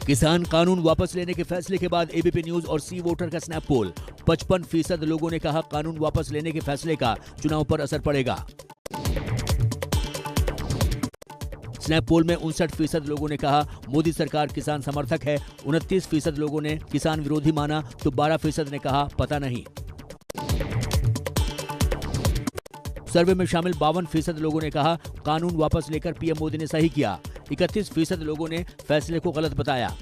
किसान कानून वापस लेने के फैसले के बाद एबीपी न्यूज और सी वोटर का स्नैप पोल। 55% लोगों ने कहा कानून वापस लेने के फैसले का चुनाव पर असर पड़ेगा। स्नैप पोल में 59% लोगों ने कहा मोदी सरकार किसान समर्थक है, 29% लोगों ने किसान विरोधी माना तो 12% ने कहा पता नहीं। सर्वे में शामिल 52% लोगों ने कहा कानून वापस लेकर पीएम मोदी ने सही किया, 31% लोगों ने फैसले को गलत बताया।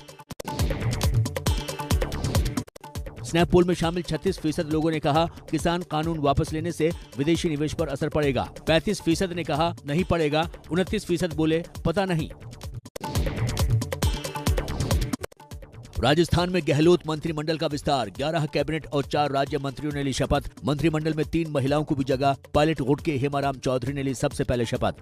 स्नैप पोल में शामिल 36% लोगों ने कहा किसान कानून वापस लेने से विदेशी निवेश पर असर पड़ेगा, 35% ने कहा नहीं पड़ेगा, 29% बोले पता नहीं। राजस्थान में गहलोत मंत्रिमंडल का विस्तार, 11 कैबिनेट और 4 राज्य मंत्रियों ने ली शपथ। मंत्रिमंडल में 3 महिलाओं को भी जगह। पायलट गुट के हेमाराम चौधरी ने ली सबसे पहले शपथ।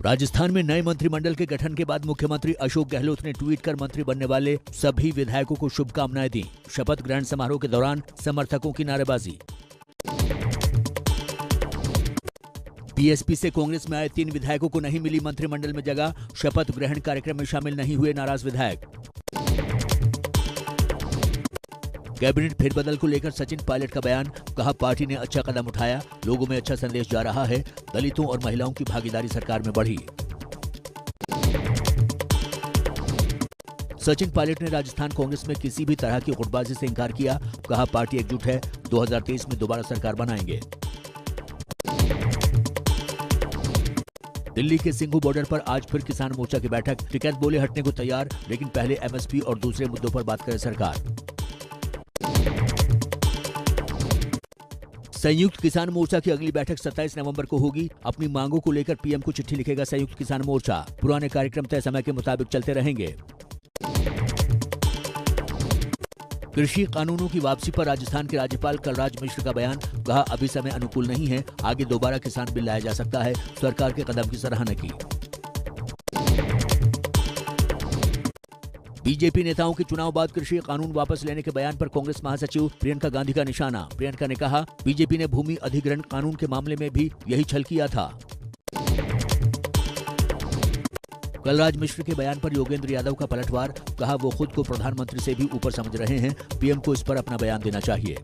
राजस्थान में नए मंत्रिमंडल के गठन के बाद मुख्यमंत्री अशोक गहलोत ने ट्वीट कर मंत्री बनने वाले सभी विधायकों को शुभकामनाएं दी। शपथ ग्रहण समारोह के दौरान समर्थकों की नारेबाजी। बीएसपी से कांग्रेस में आए 3 विधायकों को नहीं मिली मंत्रिमंडल में जगह। शपथ ग्रहण कार्यक्रम में शामिल नहीं हुए नाराज विधायक। कैबिनेट फेरबदल को लेकर सचिन पायलट का बयान, कहा पार्टी ने अच्छा कदम उठाया, लोगों में अच्छा संदेश जा रहा है, दलितों और महिलाओं की भागीदारी सरकार में बढ़ी। सचिन पायलट ने राजस्थान कांग्रेस में किसी भी तरह की गुटबाजी से इंकार किया, कहा पार्टी एकजुट है, 2023 में दोबारा सरकार बनाएंगे। दिल्ली के सिंघू बॉर्डर पर आज फिर किसान मोर्चा की बैठक, टिकैत बोले हटने को तैयार, लेकिन पहले एमएसपी और दूसरे मुद्दों पर बात करे सरकार। संयुक्त किसान मोर्चा की अगली बैठक 27 नवंबर को होगी। अपनी मांगों को लेकर पीएम को चिट्ठी लिखेगा संयुक्त किसान मोर्चा। पुराने कार्यक्रम तय समय के मुताबिक चलते रहेंगे। कृषि कानूनों की वापसी पर राजस्थान के राज्यपाल कलराज मिश्र का बयान, कहा अभी समय अनुकूल नहीं है, आगे दोबारा किसान बिल लाया जा सकता है, सरकार के कदम की सराहना की। बीजेपी नेताओं के चुनाव बाद कृषि कानून वापस लेने के बयान पर कांग्रेस महासचिव प्रियंका गांधी का निशाना। प्रियंका ने कहा बीजेपी ने भूमि अधिग्रहण कानून के मामले में भी यही छल किया था। कलराज मिश्र के बयान पर योगेंद्र यादव का पलटवार, कहा वो खुद को प्रधानमंत्री से भी ऊपर समझ रहे हैं, पीएम को इस पर अपना बयान देना चाहिए।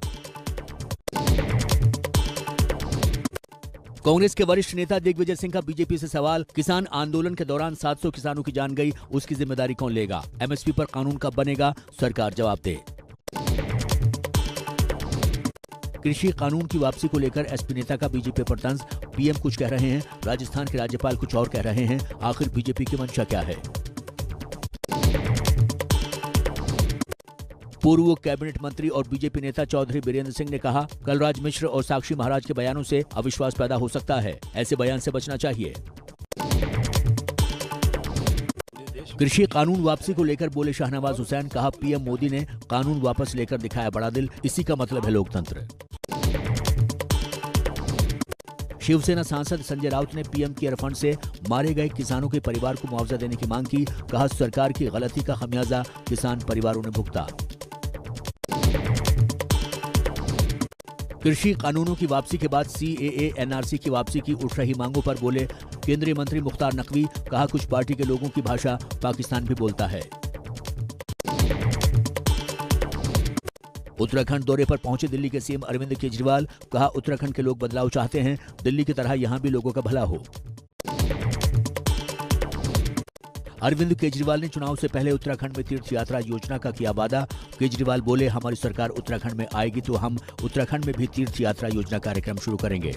कांग्रेस के वरिष्ठ नेता दिग्विजय सिंह का बीजेपी से सवाल, किसान आंदोलन के दौरान 700 किसानों की जान गई, उसकी जिम्मेदारी कौन लेगा? एमएसपी पर कानून कब बनेगा? सरकार जवाब दे। कृषि कानून की वापसी को लेकर एसपी नेता का बीजेपी पर तंज, पीएम कुछ कह रहे हैं, राजस्थान के राज्यपाल कुछ और कह रहे हैं, आखिर बीजेपी की मंशा क्या है? पूर्व कैबिनेट मंत्री और बीजेपी नेता चौधरी बीरेंद्र सिंह ने कहा कलराज मिश्र और साक्षी महाराज के बयानों से अविश्वास पैदा हो सकता है, ऐसे बयान से बचना चाहिए। कृषि कानून वापसी को लेकर बोले शाहनवाज हुसैन, कहा पीएम मोदी ने कानून वापस लेकर दिखाया बड़ा दिल, इसी का मतलब है लोकतंत्र। शिवसेना सांसद संजय राउत ने पीएम केयर फंड से मारे गए किसानों के परिवार को मुआवजा देने की मांग की, कहा सरकार की गलती का खमियाजा किसान परिवारों ने भुगता। कृषि कानूनों की वापसी के बाद सीएए एनआरसी की वापसी की उठ रही मांगों पर बोले केंद्रीय मंत्री मुख्तार नकवी, कहा कुछ पार्टी के लोगों की भाषा पाकिस्तान भी बोलता है। उत्तराखंड दौरे पर पहुंचे दिल्ली के सीएम अरविंद केजरीवाल, कहा उत्तराखंड के लोग बदलाव चाहते हैं, दिल्ली की तरह यहां भी लोगों का भला हो। अरविंद केजरीवाल ने चुनाव से पहले उत्तराखंड में तीर्थ यात्रा योजना का किया वादा। केजरीवाल बोले हमारी सरकार उत्तराखंड में आएगी तो हम उत्तराखंड में भी तीर्थ यात्रा योजना कार्यक्रम शुरू करेंगे।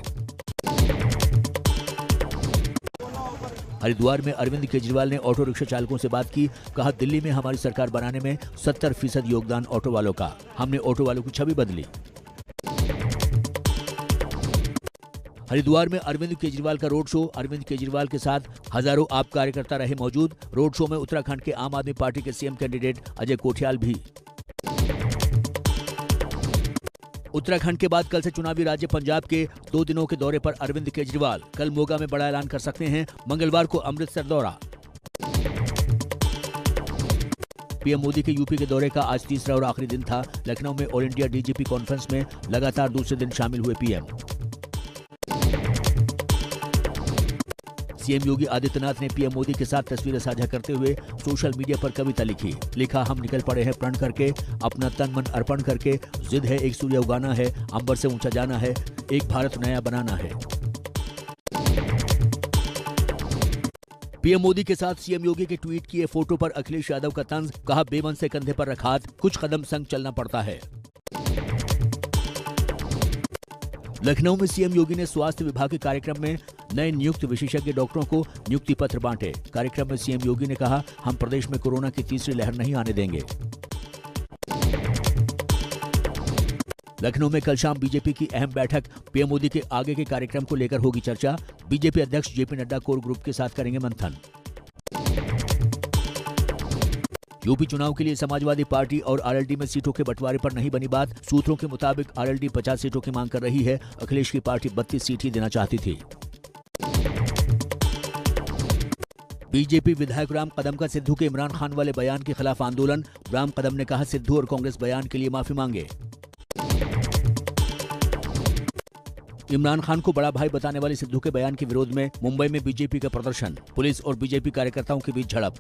हरिद्वार में अरविंद केजरीवाल ने ऑटो रिक्शा चालकों से बात की, कहा दिल्ली में हमारी सरकार बनाने में 70% योगदान ऑटो वालों का, हमने ऑटो वालों की छवि बदली। हरिद्वार में अरविंद केजरीवाल का रोड शो, अरविंद केजरीवाल के साथ हजारों आप कार्यकर्ता रहे मौजूद। रोड शो में उत्तराखंड के आम आदमी पार्टी के सीएम कैंडिडेट अजय कोठियाल भी। उत्तराखंड के बाद कल से चुनावी राज्य पंजाब के 2 दिनों के दौरे पर अरविंद केजरीवाल, कल मोगा में बड़ा ऐलान कर सकते हैं, मंगलवार को अमृतसर दौरा। पीएम मोदी के यूपी के दौरे का आज तीसरा और आखिरी दिन था। लखनऊ में ऑल इंडिया डीजीपी कॉन्फ्रेंस में लगातार दूसरे दिन शामिल हुए पीएम। सीएम योगी आदित्यनाथ ने पीएम मोदी के साथ तस्वीरें साझा करते हुए सोशल मीडिया पर कविता लिखी। लिखा, हम निकल पड़े हैं प्रण करके, अपना तन मन अर्पण करके, जिद है एक सूर्य उगाना है, अंबर से ऊंचा जाना है, एक भारत नया बनाना है। पीएम मोदी के साथ सीएम योगी के ट्वीट किए फोटो पर अखिलेश यादव का तंज, कहा बेमन से कंधे पर रखा हाथ, कुछ कदम संग चलना पड़ता है। लखनऊ में सीएम योगी ने स्वास्थ्य विभाग के कार्यक्रम में नए नियुक्त विशेषज्ञ डॉक्टरों को नियुक्ति पत्र बांटे। कार्यक्रम में सीएम योगी ने कहा, हम प्रदेश में कोरोना की तीसरी लहर नहीं आने देंगे। लखनऊ में कल शाम बीजेपी की अहम बैठक, पीएम मोदी के आगे के कार्यक्रम को लेकर होगी चर्चा। बीजेपी अध्यक्ष जेपी नड्डा कोर ग्रुप के साथ करेंगे मंथन। यूपी चुनाव के लिए समाजवादी पार्टी और आरएलडी में सीटों के बंटवारे पर नहीं बनी बात। सूत्रों के मुताबिक आरएलडी 50 सीटों की मांग कर रही है। अखिलेश की पार्टी 32 सीट ही देना चाहती थी। बीजेपी विधायक राम कदम का सिद्धू के इमरान खान वाले बयान के खिलाफ आंदोलन। राम कदम ने कहा, सिद्धू और कांग्रेस बयान के लिए माफी मांगे। इमरान खान को बड़ा भाई बताने वाले सिद्धू के बयान के विरोध में मुंबई में बीजेपी का प्रदर्शन। पुलिस और बीजेपी कार्यकर्ताओं के बीच झड़प।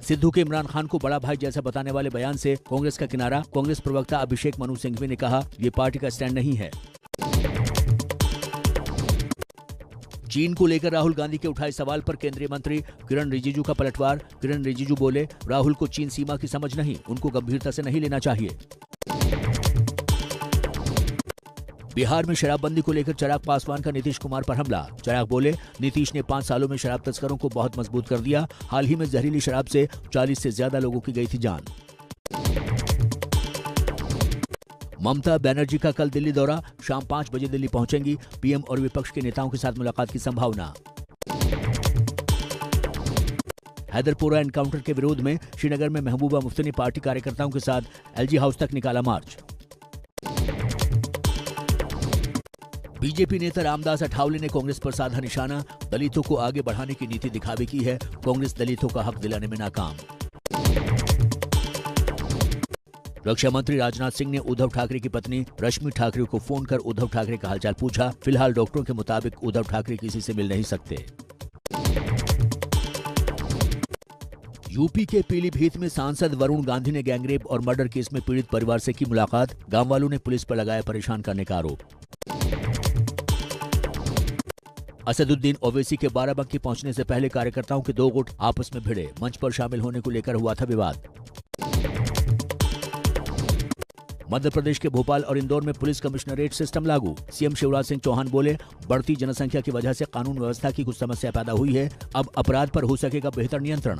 सिद्धू के इमरान खान को बड़ा भाई जैसा बताने वाले बयान से कांग्रेस का किनारा। कांग्रेस प्रवक्ता अभिषेक मनु सिंघवी ने कहा, ये पार्टी का स्टैंड नहीं है। चीन को लेकर राहुल गांधी के उठाए सवाल पर केंद्रीय मंत्री किरण रिजिजू का पलटवार। किरण रिजिजू बोले, राहुल को चीन सीमा की समझ नहीं, उनको गंभीरता से नहीं लेना चाहिए। बिहार में शराबबंदी को लेकर चिराग पासवान का नीतीश कुमार पर हमला। चिराग बोले, नीतीश ने 5 सालों में शराब तस्करों को बहुत मजबूत कर दिया। हाल ही में जहरीली शराब से 40 से ज्यादा लोगों की गई थी जान। ममता बनर्जी का कल दिल्ली दौरा, शाम 5 बजे दिल्ली पहुंचेंगी। पीएम और विपक्ष के नेताओं के साथ मुलाकात की संभावना। हैदरपुरा एनकाउंटर के विरोध में श्रीनगर में महबूबा मुफ्ती ने पार्टी कार्यकर्ताओं के साथ एलजी हाउस तक निकाला मार्च। बीजेपी नेता रामदास अठावले ने कांग्रेस पर साधा निशाना। दलितों को आगे बढ़ाने की नीति दिखावे की है, कांग्रेस दलितों का हक दिलाने में नाकाम। रक्षा मंत्री राजनाथ सिंह ने उद्धव ठाकरे की पत्नी रश्मि ठाकरे को फोन कर उद्धव ठाकरे का हालचाल पूछा। फिलहाल डॉक्टरों के मुताबिक उद्धव ठाकरे किसी से मिल नहीं सकते। यूपी के पीलीभीत में सांसद वरुण गांधी ने गैंगरेप और मर्डर केस में पीड़ित परिवार से की मुलाकात। गांव वालों ने पुलिस पर लगाया परेशान करने का आरोप। असदुद्दीन ओवैसी के बाराबंकी पहुंचने से पहले कार्यकर्ताओं के 2 गुट आपस में भिड़े। मंच पर शामिल होने को लेकर हुआ था विवाद। मध्य प्रदेश के भोपाल और इंदौर में पुलिस कमिश्नरेट सिस्टम लागू। सीएम शिवराज सिंह चौहान बोले, बढ़ती जनसंख्या की वजह से कानून व्यवस्था की कुछ समस्या पैदा हुई है, अब अपराध पर हो सकेगा बेहतर नियंत्रण।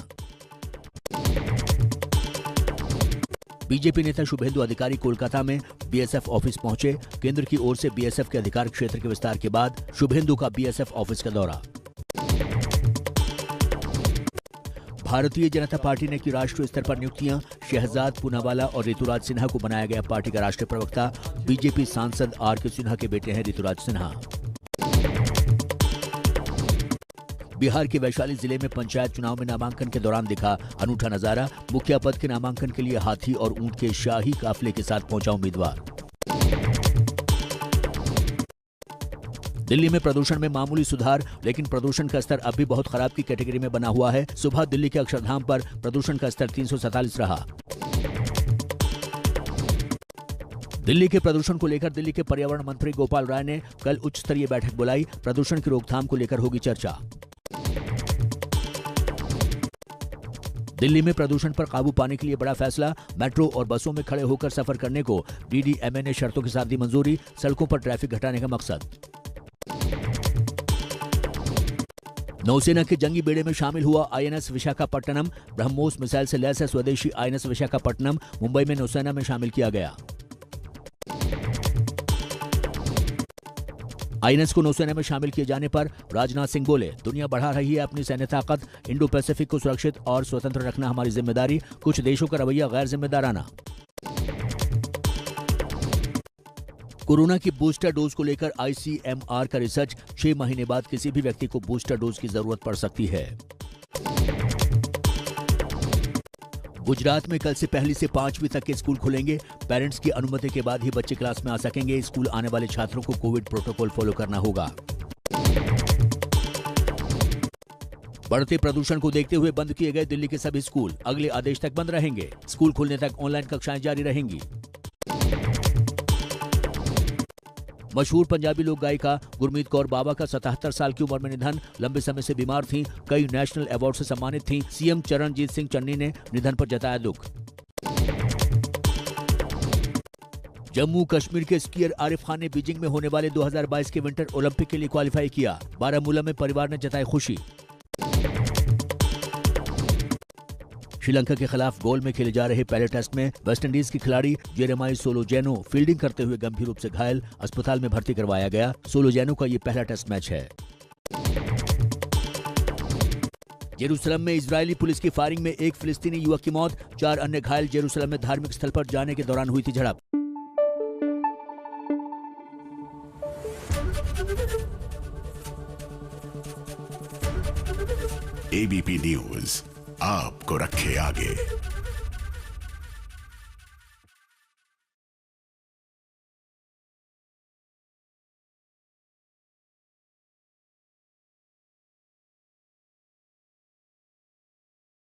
बीजेपी नेता शुभेंदु अधिकारी कोलकाता में बीएसएफ ऑफिस पहुंचे। केंद्र की ओर से बीएसएफ के अधिकार क्षेत्र के विस्तार के बाद शुभेंदु का बीएसएफ ऑफिस का दौरा। भारतीय जनता पार्टी ने की राष्ट्रीय स्तर पर नियुक्तियां। शहजाद पूनावाला और ऋतुराज सिन्हा को बनाया गया पार्टी का राष्ट्रीय प्रवक्ता। बीजेपी सांसद आर.के. सिन्हा के बेटे हैं ऋतुराज सिन्हा। बिहार के वैशाली जिले में पंचायत चुनाव में नामांकन के दौरान दिखा अनूठा नजारा। मुखिया पद के नामांकन के लिए हाथी और ऊंट के शाही काफिले के साथ पहुंचा उम्मीदवार। दिल्ली में प्रदूषण में मामूली सुधार, लेकिन प्रदूषण का स्तर अब भी बहुत खराब की कैटेगरी में बना हुआ है। सुबह दिल्ली के अक्षरधाम पर प्रदूषण का स्तर 347 रहा। दिल्ली के प्रदूषण को लेकर दिल्ली के पर्यावरण मंत्री गोपाल राय ने कल उच्च स्तरीय बैठक बुलाई। प्रदूषण की रोकथाम को लेकर होगी चर्चा। दिल्ली में प्रदूषण पर काबू पाने के लिए बड़ा फैसला। मेट्रो और बसों में खड़े होकर सफर करने को डीडीएमए ने शर्तों के साथ दी मंजूरी। सड़कों पर ट्रैफिक घटाने का मकसद। नौसेना के जंगी बेड़े में शामिल हुआ आईएनएस विशाखापट्टनम। ब्रह्मोस मिसाइल से लैस है स्वदेशी आईएनएस विशाखापट्टनम। मुंबई में नौसेना में शामिल किया गया। आईएनएस को नौसेना में शामिल किए जाने पर राजनाथ सिंह बोले, दुनिया बढ़ा रही है अपनी सैन्य ताकत। इंडो पैसिफिक को सुरक्षित और स्वतंत्र रखना हमारी जिम्मेदारी। कुछ देशों का रवैया गैर जिम्मेदाराना। कोरोना की बूस्टर डोज को लेकर आईसीएमआर का रिसर्च। 6 महीने बाद किसी भी व्यक्ति को बूस्टर डोज की जरूरत पड़ सकती है। गुजरात में कल से 1 से 5वीं तक के स्कूल खुलेंगे। पेरेंट्स की अनुमति के बाद ही बच्चे क्लास में आ सकेंगे। स्कूल आने वाले छात्रों को कोविड प्रोटोकॉल फॉलो करना होगा। बढ़ते प्रदूषण को देखते हुए बंद किए गए दिल्ली के सभी स्कूल अगले आदेश तक बंद रहेंगे। स्कूल खुलने तक ऑनलाइन कक्षाएं जारी रहेंगी। मशहूर पंजाबी लोक गायिका गुरमीत कौर बाबा का 77 साल की उम्र में निधन। लंबे समय से बीमार थीं, कई नेशनल अवार्ड से सम्मानित थीं। सीएम चरणजीत सिंह चन्नी ने निधन पर जताया दुख। जम्मू कश्मीर के स्कीयर आरिफ खान ने बीजिंग में होने वाले 2022 के विंटर ओलंपिक के लिए क्वालिफाई किया। बारामूला में परिवार ने जताई खुशी। श्रीलंका के खिलाफ गोल में खेले जा रहे पहले टेस्ट में वेस्टइंडीज के खिलाड़ी जेरेमाई सोलोजेनो फील्डिंग करते हुए गंभीर रूप से घायल, अस्पताल में भर्ती करवाया गया। सोलोजेनो का ये पहला टेस्ट मैच है। जेरूसलम में इजरायली पुलिस की फायरिंग में एक फिलिस्तीनी युवक की मौत, 4 अन्य घायल। जेरूसलम में धार्मिक स्थल पर जाने के दौरान हुई थी झड़प। एबीपी न्यूज आपको रखे आगे।